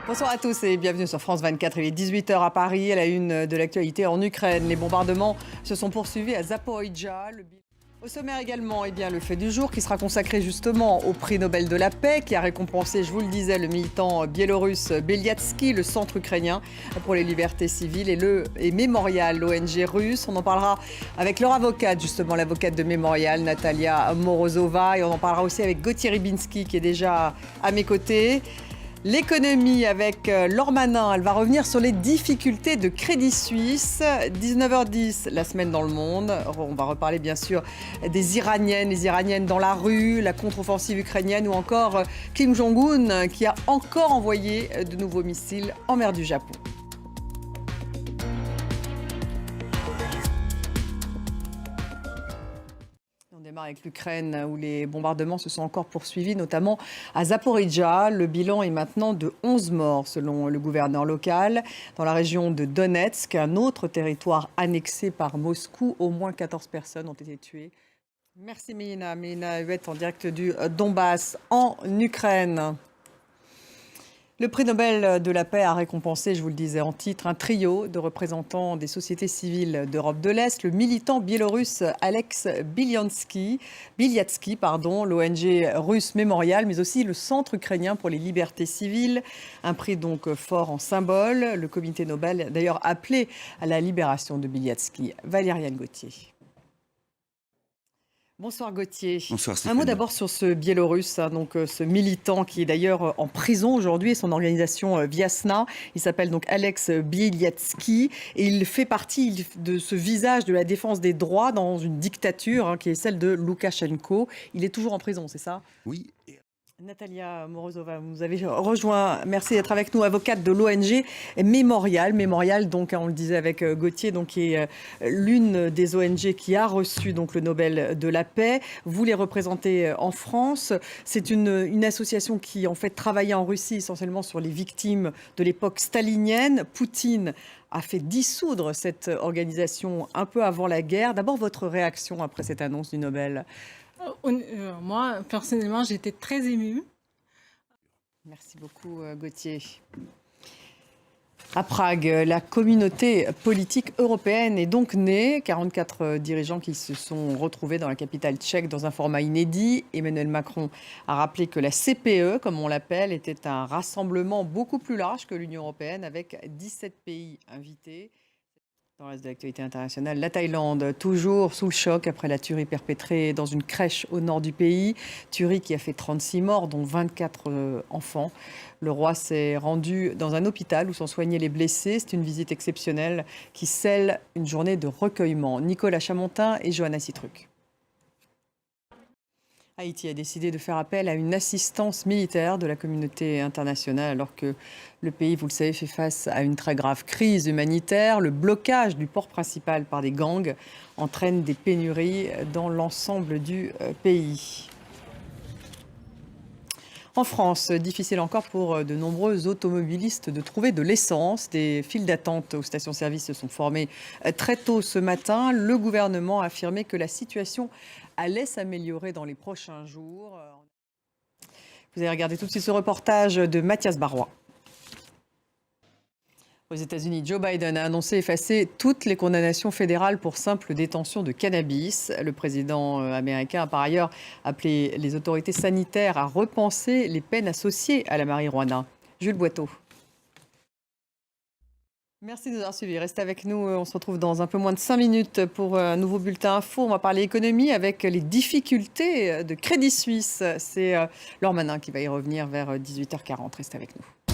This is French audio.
Bonsoir à tous et bienvenue sur France 24. Il est 18h à Paris, à la une de l'actualité en Ukraine. Les bombardements se sont poursuivis à Zaporijjia. Au sommaire également, le fait du jour qui sera consacré justement au prix Nobel de la paix qui a récompensé, je vous le disais, le militant biélorusse Beliatsky, le centre ukrainien pour les libertés civiles et Mémorial, l'ONG russe. On en parlera avec leur avocate, justement l'avocate de Mémorial, Natalia Morozova, et on en parlera aussi avec Gauthier Rybinski qui est déjà à mes côtés. L'économie avec Laure Manin, elle va revenir sur les difficultés de Crédit Suisse. 19h10, la semaine dans le monde. On va reparler bien sûr des Iraniennes, les Iraniennes dans la rue, la contre-offensive ukrainienne ou encore Kim Jong-un qui a encore envoyé de nouveaux missiles en mer du Japon. Avec l'Ukraine où les bombardements se sont encore poursuivis, notamment à Zaporijjia. Le bilan est maintenant de 11 morts selon le gouverneur local. Dans la région de Donetsk, un autre territoire annexé par Moscou, au moins 14 personnes ont été tuées. Merci Mélina. Mélina Huette en direct du Donbass en Ukraine. Le prix Nobel de la paix a récompensé, je vous le disais en titre, un trio de représentants des sociétés civiles d'Europe de l'Est, le militant biélorusse Alex Bialiatski, l'ONG russe Mémorial, mais aussi le Centre ukrainien pour les libertés civiles. Un prix donc fort en symbole. Le comité Nobel a d'ailleurs appelé à la libération de Bialiatski. Valériane Gauthier. Bonsoir Gauthier. Bonsoir Un mot d'abord sur ce Biélorusse, ce militant qui est d'ailleurs en prison aujourd'hui et son organisation Viasna. Il s'appelle donc Alex Bialiatski et il fait partie de ce visage de la défense des droits dans une dictature qui est celle de Loukachenko. Il est toujours en prison, c'est ça ? Oui. Natalia Morozova, vous avez rejoint, merci d'être avec nous, avocate de l'ONG Mémorial. Mémorial, donc, on le disait avec Gauthier, donc, qui est l'une des ONG qui a reçu donc, le Nobel de la paix. Vous les représentez en France. C'est une association qui, en fait, travaillait en Russie essentiellement sur les victimes de l'époque stalinienne. Poutine a fait dissoudre cette organisation un peu avant la guerre. D'abord, votre réaction après cette annonce du Nobel ? Moi, personnellement, j'étais très émue. Merci beaucoup, Gauthier. À Prague, la communauté politique européenne est donc née. 44 dirigeants qui se sont retrouvés dans la capitale tchèque dans un format inédit. Emmanuel Macron a rappelé que la CPE, comme on l'appelle, était un rassemblement beaucoup plus large que l'Union européenne avec 17 pays invités. Dans le reste de l'actualité internationale, la Thaïlande, toujours sous le choc après la tuerie perpétrée dans une crèche au nord du pays. Tuerie qui a fait 36 morts, dont 24 enfants. Le roi s'est rendu dans un hôpital où sont soignés les blessés. C'est une visite exceptionnelle qui scelle une journée de recueillement. Nicolas Chamontin et Johanna Citruc. Haïti a décidé de faire appel à une assistance militaire de la communauté internationale alors que le pays, vous le savez, fait face à une très grave crise humanitaire. Le blocage du port principal par des gangs entraîne des pénuries dans l'ensemble du pays. En France, difficile encore pour de nombreux automobilistes de trouver de l'essence. Des files d'attente aux stations-service se sont formées très tôt ce matin. Le gouvernement a affirmé que la situation allait s'améliorer dans les prochains jours. Vous allez regarder tout de suite ce reportage de Mathias Barrois. Aux États-Unis, Joe Biden a annoncé effacer toutes les condamnations fédérales pour simple détention de cannabis. Le président américain a par ailleurs appelé les autorités sanitaires à repenser les peines associées à la marijuana. Jules Boiteau. Merci de nous avoir suivis. Restez avec nous. On se retrouve dans un peu moins de 5 minutes pour un nouveau bulletin info. On va parler économie avec les difficultés de Crédit Suisse. C'est Laure Manin qui va y revenir vers 18h40. Restez avec nous.